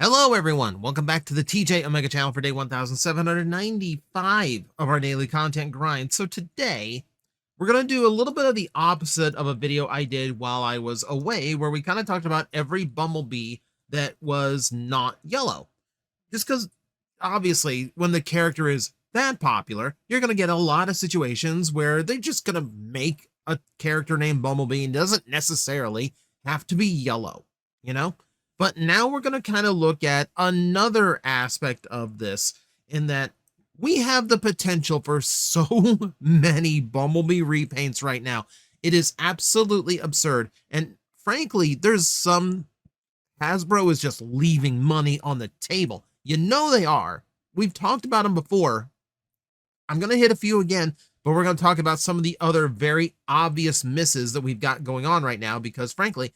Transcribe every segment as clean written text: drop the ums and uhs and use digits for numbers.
Hello everyone, welcome back to the TJOmega channel for day 1795 of our daily content grind. So today, we're going to do a little bit of the opposite of a video I did while I was away, where we kind of talked about every Bumblebee that was not yellow. Just because, obviously, when the character is that popular, you're going to get a lot of situations where they're just going to make a character named Bumblebee and doesn't necessarily have to be yellow, you know? But now we're going to kind of look at another aspect of this, in that we have the potential for so many Bumblebee repaints right now. It is absolutely absurd. And frankly, there's some Hasbro is just leaving money on the table. You know they are. We've talked about them before. I'm going to hit a few again, but we're going to talk about some of the other very obvious misses that we've got going on right now, because frankly,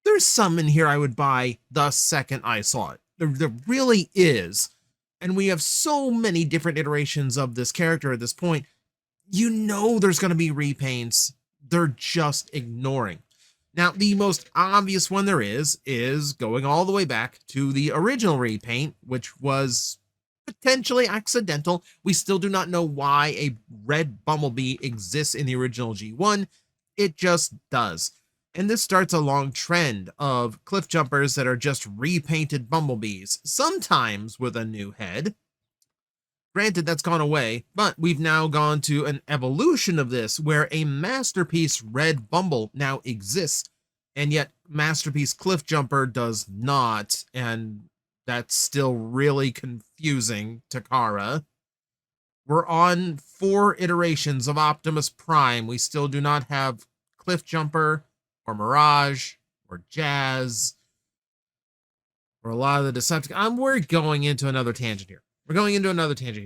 there's some in here I would buy the second I saw it. There really is. And we have so many different iterations of this character at this point. You know there's going to be repaints. They're just ignoring. Now, the most obvious one there is going all the way back to the original repaint, which was potentially accidental. We still do not know why a red Bumblebee exists in the original G1. It just does. And this starts a long trend of cliff jumpers that are just repainted Bumblebees, sometimes with a new head. Granted, that's gone away, but we've now gone to an evolution of this where a Masterpiece Red Bumble now exists, and yet Masterpiece Cliff Jumper does not, and that's still really confusing, Takara. We're on 4 iterations of Optimus Prime. We still do not have Cliff Jumper, or Mirage, or Jazz, or a lot of the Decepticons. We're going into another tangent here.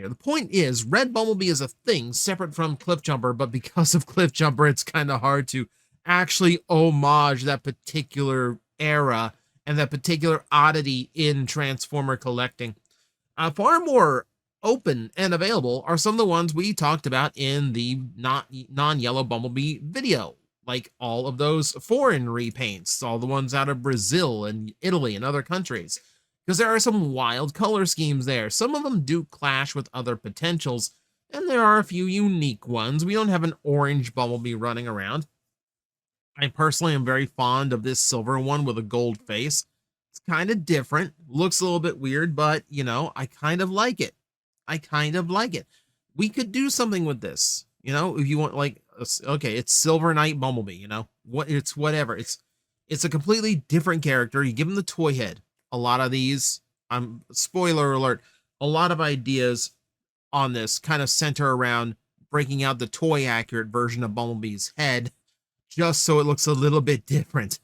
The point is, Red Bumblebee is a thing separate from Cliff Jumper, but because of Cliff Jumper, it's kind of hard to actually homage that particular era and that particular oddity in Transformer collecting. Far more open and available are some of the ones we talked about in the non-yellow Bumblebee video, like all of those foreign repaints, all the ones out of Brazil and Italy and other countries, because there are some wild color schemes there. Some of them do clash with other potentials, and there are a few unique ones. We don't have an orange Bumblebee running around. I personally am very fond of this silver one with a gold face. It's kind of different, looks a little bit weird, but, you know, I kind of like it. We could do something with this, you know, if you want, like, okay, it's Silver Knight Bumblebee, you know, it's whatever. It's a completely different character. You give him the toy head. A lot of these, spoiler alert, a lot of ideas on this kind of center around breaking out the toy accurate version of Bumblebee's head, just so it looks a little bit different.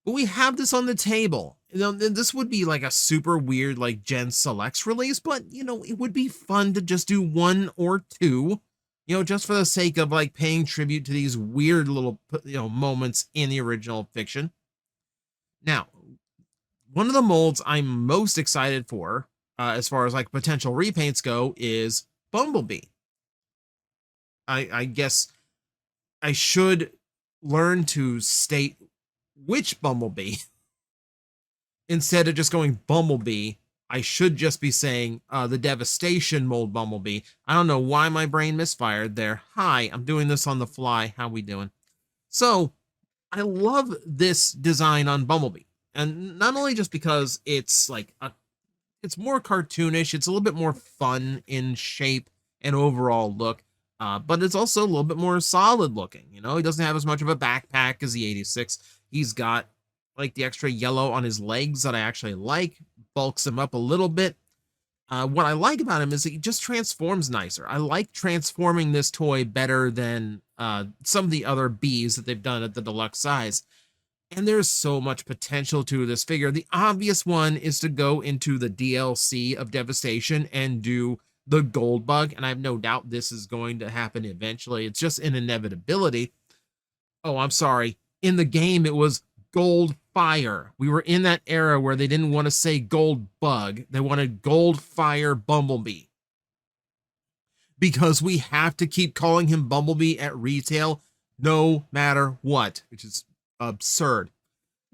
But we have this on the table. You know, this would be like a super weird, like, Gen Selects release, but, you know, it would be fun to just do 1 or 2, you know, just for the sake of, like, paying tribute to these weird little, you know, moments in the original fiction. Now, one of the molds I'm most excited for, as far as, like, potential repaints go, is Bumblebee. I guess I should learn to state which Bumblebee. Instead of just going Bumblebee, I should just be saying the Devastation mold Bumblebee. I don't know why my brain misfired there. Hi, I'm doing this on the fly. How we doing? So, I love this design on Bumblebee. And not only just because it's like it's more cartoonish, it's a little bit more fun in shape and overall look, but it's also a little bit more solid looking. You know, he doesn't have as much of a backpack as the 86. He's got, like, the extra yellow on his legs that I actually like, bulks him up a little bit. What I like about him is he just transforms nicer. I like transforming this toy better than some of the other Bees that they've done at the deluxe size. And there's so much potential to this figure. The obvious one is to go into the DLC of Devastation and do the Gold Bug, and I have no doubt this is going to happen eventually. It's just an inevitability. Oh, I'm sorry. In the game, it was Gold Fire. We were in that era where they didn't want to say Gold Bug. They wanted Gold Fire Bumblebee. Because we have to keep calling him Bumblebee at retail no matter what, which is absurd.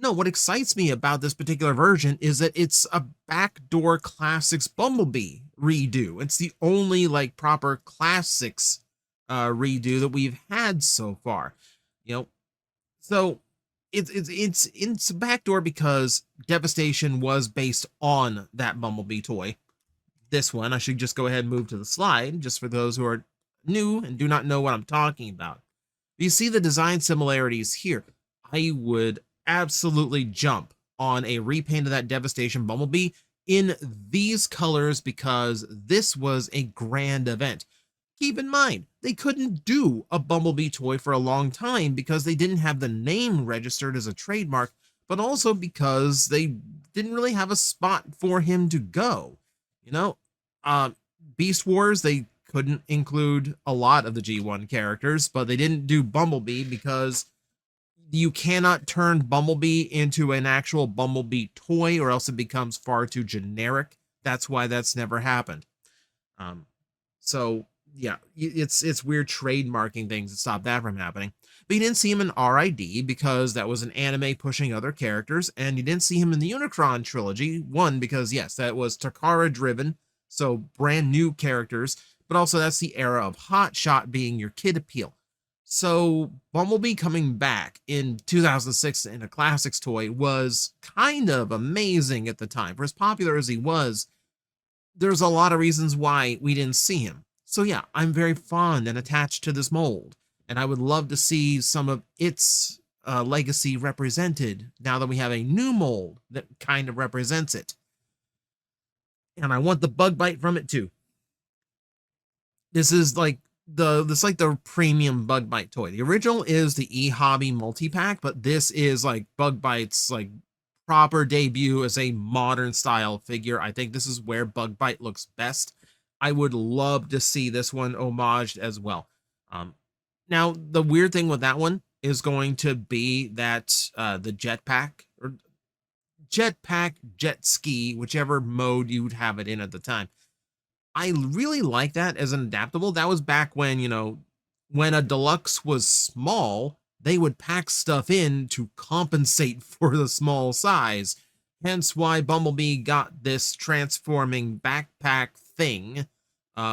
No, what excites me about this particular version is that it's a backdoor classics Bumblebee redo. It's the only like proper classics redo that we've had so far. You know, so it's a backdoor because Devastation was based on that Bumblebee toy. This one, I should just go ahead and move to the slide, just for those who are new and do not know what I'm talking about. You see the design similarities here. I would absolutely jump on a repaint of that Devastation Bumblebee in these colors because this was a grand event. Keep in mind, they couldn't do a Bumblebee toy for a long time because they didn't have the name registered as a trademark, but also because they didn't really have a spot for him to go. You know, uh, Beast Wars, they couldn't include a lot of the G1 characters, but they didn't do Bumblebee because you cannot turn Bumblebee into an actual Bumblebee toy or else it becomes far too generic. That's why that's never happened. So yeah, it's weird trademarking things to stop that from happening. But you didn't see him in RID because that was an anime pushing other characters, and you didn't see him in the Unicron trilogy. One, because yes, that was Takara driven, so brand new characters, but also that's the era of Hotshot being your kid appeal. So Bumblebee coming back in 2006 in a classics toy was kind of amazing at the time. For as popular as he was, there's a lot of reasons why we didn't see him. So yeah, I'm very fond and attached to this mold, and I would love to see some of its legacy represented now that we have a new mold that kind of represents it. And I want the bug bite from it too. This is like the premium bug bite toy. The original is the eHobby multi-pack, but this is like bug bite's like proper debut as a modern style figure. I think this is where bug bite looks best. I would love to see this one homaged as well. Now the weird thing with that one is going to be that the jetpack or jet ski, whichever mode you would have it in at the time, I really like that as an adaptable. That was back when, you know, when a deluxe was small, they would pack stuff in to compensate for the small size. Hence why Bumblebee got this transforming backpack thing,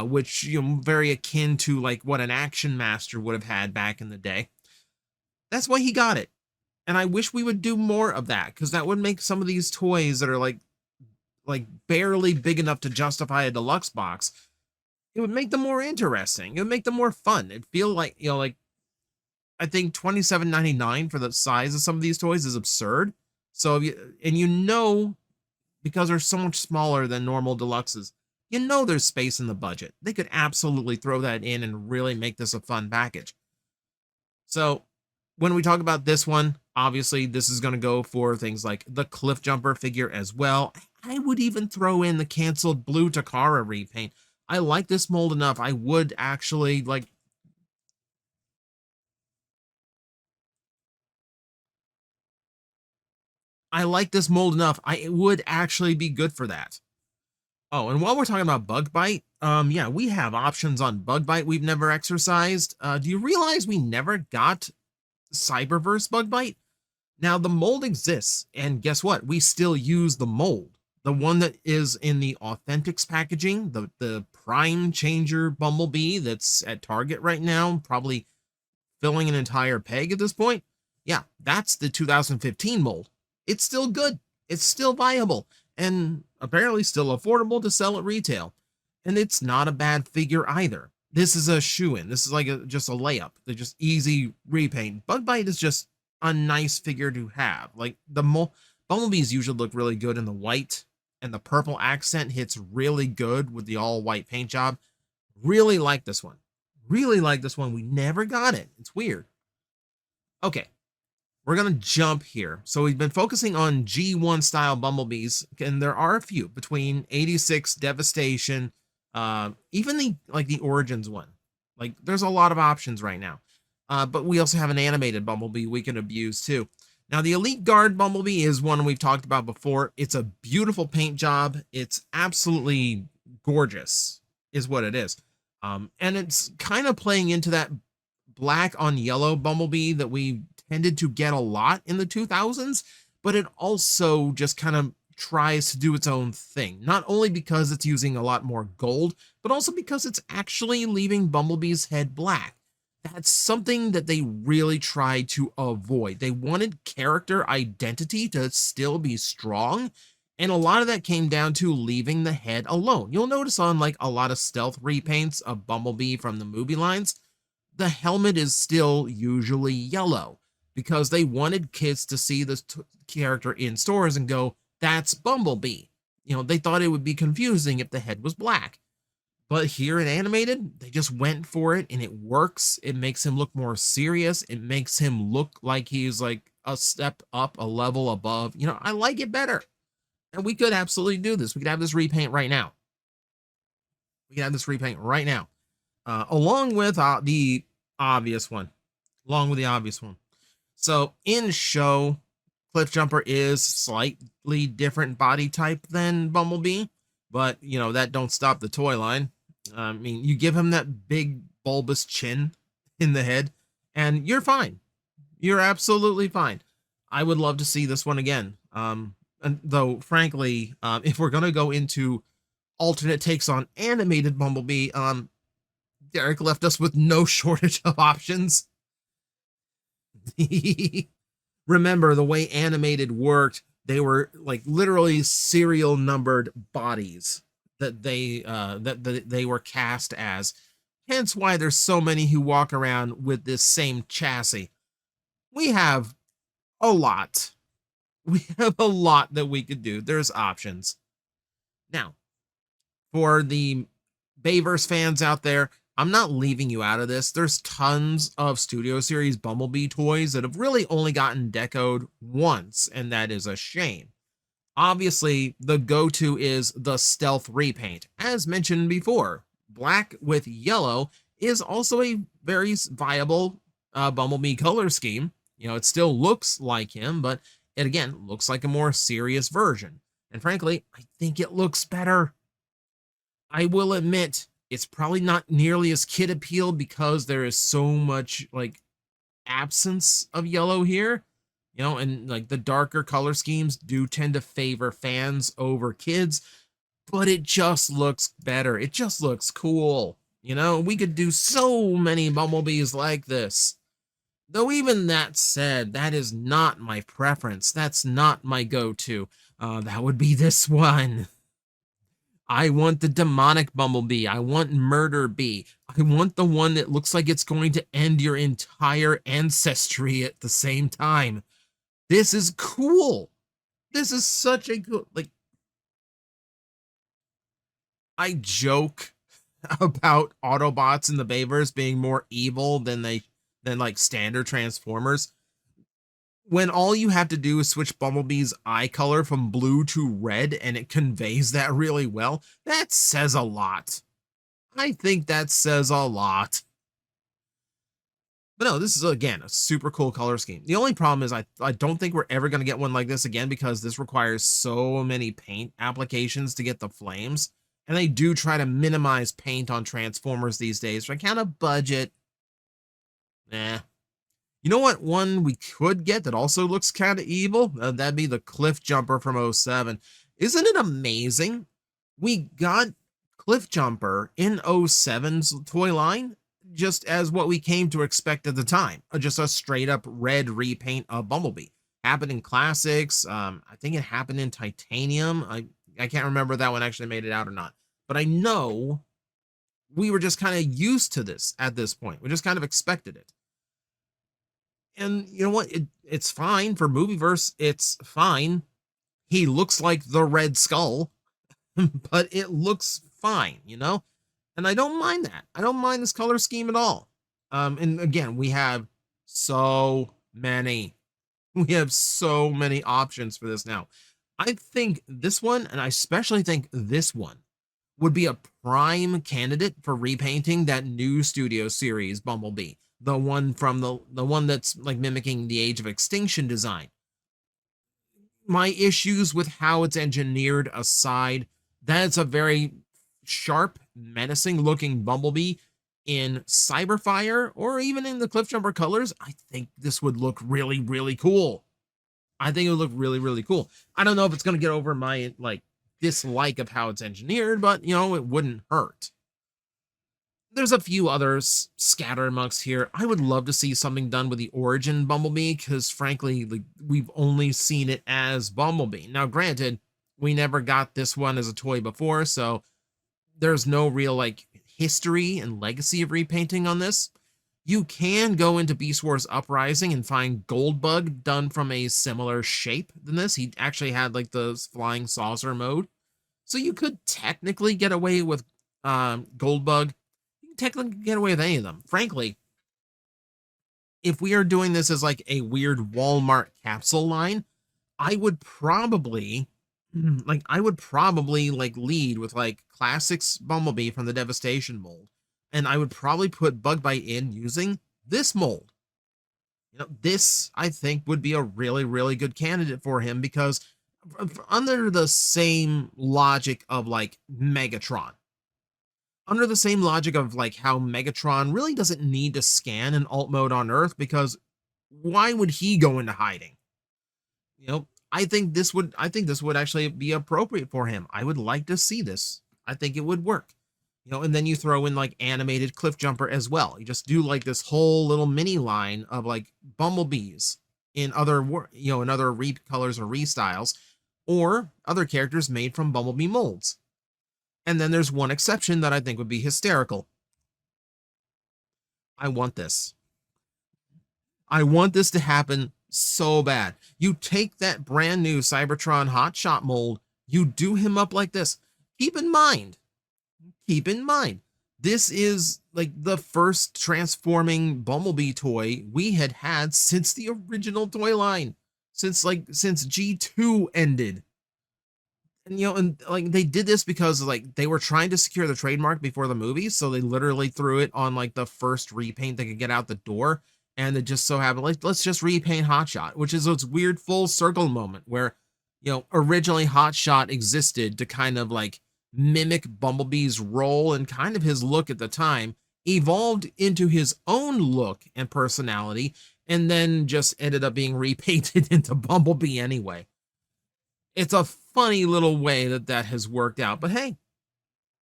which, you know, very akin to like what an Action Master would have had back in the day. That's why he got it. And I wish we would do more of that, because that would make some of these toys that are like barely big enough to justify a deluxe box, it would make them more interesting. It would make them more fun. It'd feel like, you know, like I think $27.99 for the size of some of these toys is absurd. So, you know, because they're so much smaller than normal deluxes, you know there's space in the budget. They could absolutely throw that in and really make this a fun package. So when we talk about this one, obviously this is going to go for things like the Cliff Jumper figure as well. I would even throw in the canceled blue Takara repaint. I like this mold enough. I would actually like. I like this mold enough. It would actually be good for that. Oh, and while we're talking about bug bite, yeah, we have options on bug bite we've never exercised. Do you realize we never got Cyberverse bug bite? Now the mold exists, and guess what? We still use the mold. The one that is in the Authentics packaging, the Prime Changer Bumblebee that's at Target right now, probably filling an entire peg at this point. Yeah, that's the 2015 mold. It's still good. It's still viable, and apparently still affordable to sell at retail. And it's not a bad figure either. This is a shoe-in. This is like just a layup. They're just easy repaint. Bug Bite is just a nice figure to have. Like the Bumblebees usually look really good in the white, and the purple accent hits really good with the all white paint job. Really like this one. Really like this one. We never got it. It's weird. Okay, we're going to jump here. So we've been focusing on G1 style Bumblebees, and there are a few between 86, Devastation, even the Origins one. Like there's a lot of options right now. But we also have an animated Bumblebee we can abuse too. Now the Elite Guard Bumblebee is one we've talked about before. It's a beautiful paint job. It's absolutely gorgeous is what it is. And it's kind of playing into that black on yellow Bumblebee that we tended to get a lot in the 2000s, but it also just kind of tries to do its own thing. Not only because it's using a lot more gold, but also because it's actually leaving Bumblebee's head black. That's something that they really tried to avoid. They wanted character identity to still be strong, and a lot of that came down to leaving the head alone. You'll notice on like a lot of stealth repaints of Bumblebee from the movie lines, the helmet is still usually yellow because they wanted kids to see this character in stores and go, that's Bumblebee. You know, they thought it would be confusing if the head was black. But here in animated, they just went for it and it works. It makes him look more serious. It makes him look like he's like a step up, a level above. You know, I like it better. And we could absolutely do this. We could have this repaint right now. We could have this repaint right now. Along with the obvious one. Along with the obvious one. So in show, Cliff Jumper is slightly different body type than Bumblebee. But, you know, that don't stop the toy line. I mean, you give him that big bulbous chin in the head, and you're fine. You're absolutely fine. I would love to see this one again. And though, frankly, if we're going to go into alternate takes on animated Bumblebee, Derek left us with no shortage of options. Remember, the way animated worked, they were like literally serial numbered bodies that they were cast as. Hence why there's so many who walk around with this same chassis. We have a lot. We have a lot that we could do. There's options. Now, for the Bayverse fans out there, I'm not leaving you out of this. There's tons of Studio Series Bumblebee toys that have really only gotten decoed once, and that is a shame. Obviously, the go-to is the stealth repaint. As mentioned before, black with yellow is also a very viable Bumblebee color scheme. You know, it still looks like him, but it again looks like a more serious version. And frankly, I think it looks better. I will admit, it's probably not nearly as kid appeal because there is so much like absence of yellow here, you know, and like the darker color schemes do tend to favor fans over kids, but it just looks better. It just looks cool. You know, we could do so many Bumblebees like this. Though even that said, that is not my preference. That's not my go-to. That would be this one. I want the demonic Bumblebee. I want Murder Bee. I want the one that looks like it's going to end your entire ancestry at the same time. This is cool. This is such a good, like, I joke about Autobots in the Bayverse being more evil than like standard Transformers. When all you have to do is switch Bumblebee's eye color from blue to red and it conveys that really well, that says a lot. I think that says a lot. But no, this is, again, a super cool color scheme. The only problem is I don't think we're ever going to get one like this again because this requires so many paint applications to get the flames. And they do try to minimize paint on Transformers these days. So I kind of budget. Nah. You know what one we could get that also looks kind of evil? That'd be the Cliff Jumper from 07. Isn't it amazing? We got Cliff Jumper in 07's toy line just as what we came to expect at the time. Just a straight up red repaint of Bumblebee. Happened in Classics. I think it happened in Titanium. I can't remember if that one actually made it out or not. But I know we were just kind of used to this at this point. We just kind of expected it. And you know what? It's fine for Movieverse. It's fine. He looks like the Red Skull, but it looks fine, you know? And I don't mind that. I don't mind this color scheme at all. And again, we have so many. We have so many options for this now. I think this one, and I especially think this one, would be a prime candidate for repainting that new Studio Series Bumblebee. The one from the one that's like mimicking the Age of Extinction design. My issues with how it's engineered aside, that's a very sharp, menacing looking Bumblebee in Cyberfire or even in the Cliff Jumper colors. I think this would look really, really cool. I think it would look really, really cool. I don't know if it's going to get over my like dislike of how it's engineered, but you know, it wouldn't hurt. There's a few others scattered amongst here. I would love to see something done with the origin Bumblebee, because frankly, like, we've only seen it as Bumblebee. Now, granted, we never got this one as a toy before, so there's no real like history and legacy of repainting on this. You can go into Beast Wars Uprising and find Goldbug done from a similar shape than this. He actually had like the flying saucer mode. So you could technically get away with Goldbug. You can technically get away with any of them. Frankly, if we are doing this as like a weird Walmart capsule line, I would probably like lead with like classics Bumblebee from the Devastation mold. And I would probably put Bug Bite in using this mold. You know, this I think would be a really, really good candidate for him, because under the same logic of like Megatron, under the same logic of like how Megatron really doesn't need to scan in alt mode on Earth, because why would he go into hiding? You know, I think this would actually be appropriate for him. I would like to see this. I think it would work. You know, and then you throw in like animated Cliff Jumper as well. You just do like this whole little mini line of like Bumblebees in other in other recolors or restyles, or other characters made from Bumblebee molds. And then there's one exception that I think would be hysterical. I want this. I want this to happen so bad. You take that brand new Cybertron Hotshot mold, you do him up like this. Keep in mind, this is like the first transforming Bumblebee toy we had since the original toy line, since G2 ended. And you know, and like they did this because like they were trying to secure the trademark before the movie, so they literally threw it on like the first repaint they could get out the door. And it just so happened, like, let's just repaint Hotshot, which is this weird full circle moment where, you know, originally Hotshot existed to kind of like mimic Bumblebee's role and kind of his look at the time, evolved into his own look and personality, and then just ended up being repainted into Bumblebee anyway. It's a funny little way that that has worked out, but hey,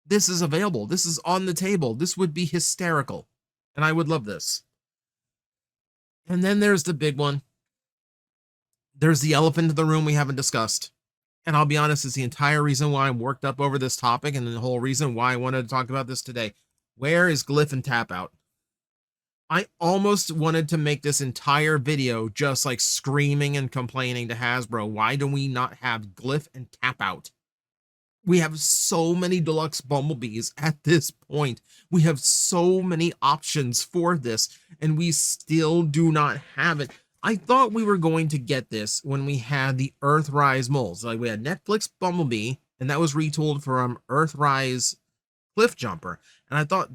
this is available. This is on the table. This would be hysterical, and I would love this. And then there's the big one. There's the elephant in the room we haven't discussed. And I'll be honest, it's the entire reason why I'm worked up over this topic, and the whole reason why I wanted to talk about this today. Where is Glyph and Tapout? I almost wanted to make this entire video just like screaming and complaining to Hasbro, why do we not have Glyph and Tapout? We have so many deluxe Bumblebees at this point. We have so many options for this, and we still do not have it. I thought we were going to get this when we had the Earthrise molds. Like we had Netflix Bumblebee, and that was retooled from Earthrise Cliff Jumper. And I thought,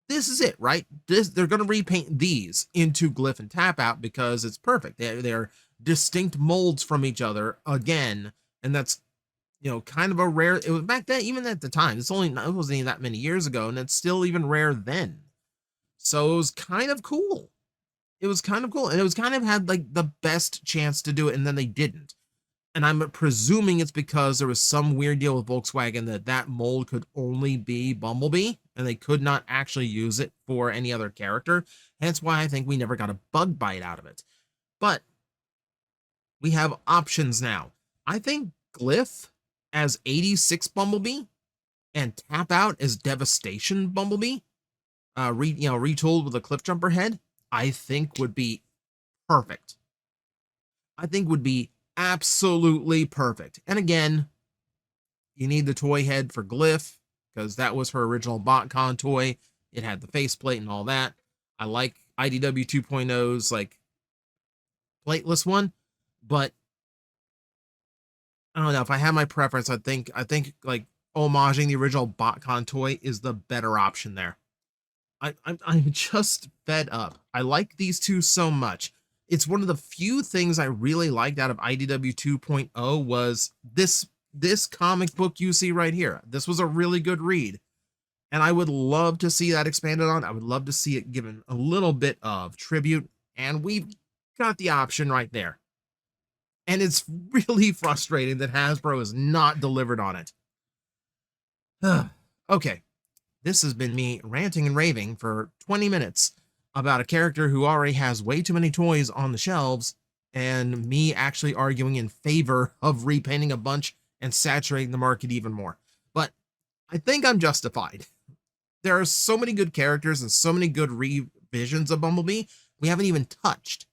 this is it, right? They're going to repaint these into Glyph and Tapout because it's perfect. They're distinct molds from each other again, and that's, you know, kind of a rare. It was back then, even at the time. It wasn't even that many years ago, and it's still even rare then. So it was kind of cool. It was kind of cool, and it was kind of had like the best chance to do it, and then they didn't. And I'm presuming it's because there was some weird deal with Volkswagen that mold could only be Bumblebee, and they could not actually use it for any other character. Hence why I think we never got a bug bite out of it. But we have options now. I think Glyph as 86 Bumblebee and Tapout as Devastation Bumblebee, retooled with a Cliff Jumper head, I think would be perfect. I think would be absolutely perfect. And again, you need the toy head for Glyph because that was her original BotCon toy. It had the faceplate and all that. I like IDW 2.0's like plateless one, but I don't know, if I had my preference, I think like homaging the original BotCon toy is the better option there. I'm just fed up. I like these two so much. It's one of the few things I really liked out of IDW 2.0 was this comic book you see right here. This was a really good read, and I would love to see that expanded on. I would love to see it given a little bit of tribute, and we've got the option right there. And it's really frustrating that Hasbro has not delivered on it. Okay, this has been me ranting and raving for 20 minutes about a character who already has way too many toys on the shelves, and me actually arguing in favor of repainting a bunch and saturating the market even more. But I think I'm justified. There are so many good characters and so many good revisions of Bumblebee we haven't even touched.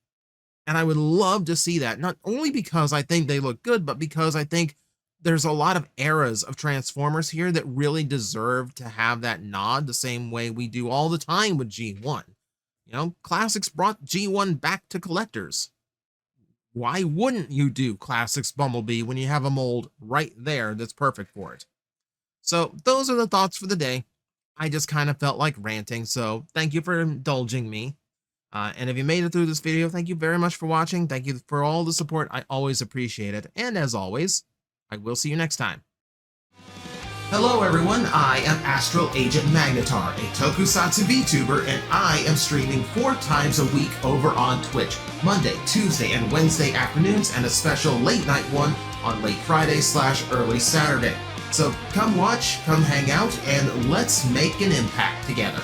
And I would love to see that, not only because I think they look good, but because I think there's a lot of eras of Transformers here that really deserve to have that nod the same way we do all the time with G1. You know, Classics brought G1 back to collectors. Why wouldn't you do Classics Bumblebee when you have a mold right there that's perfect for it? So those are the thoughts for the day. I just kind of felt like ranting, so thank you for indulging me. And if you made it through this video, thank you very much for watching. Thank you for all the support. I always appreciate it. And as always, I will see you next time. Hello everyone, I am Astral Agent Magnetar, a Tokusatsu VTuber, and I am streaming 4 times a week over on Twitch, Monday, Tuesday, and Wednesday afternoons, and a special late night one on late Friday/early Saturday. So come watch, come hang out, and let's make an impact together.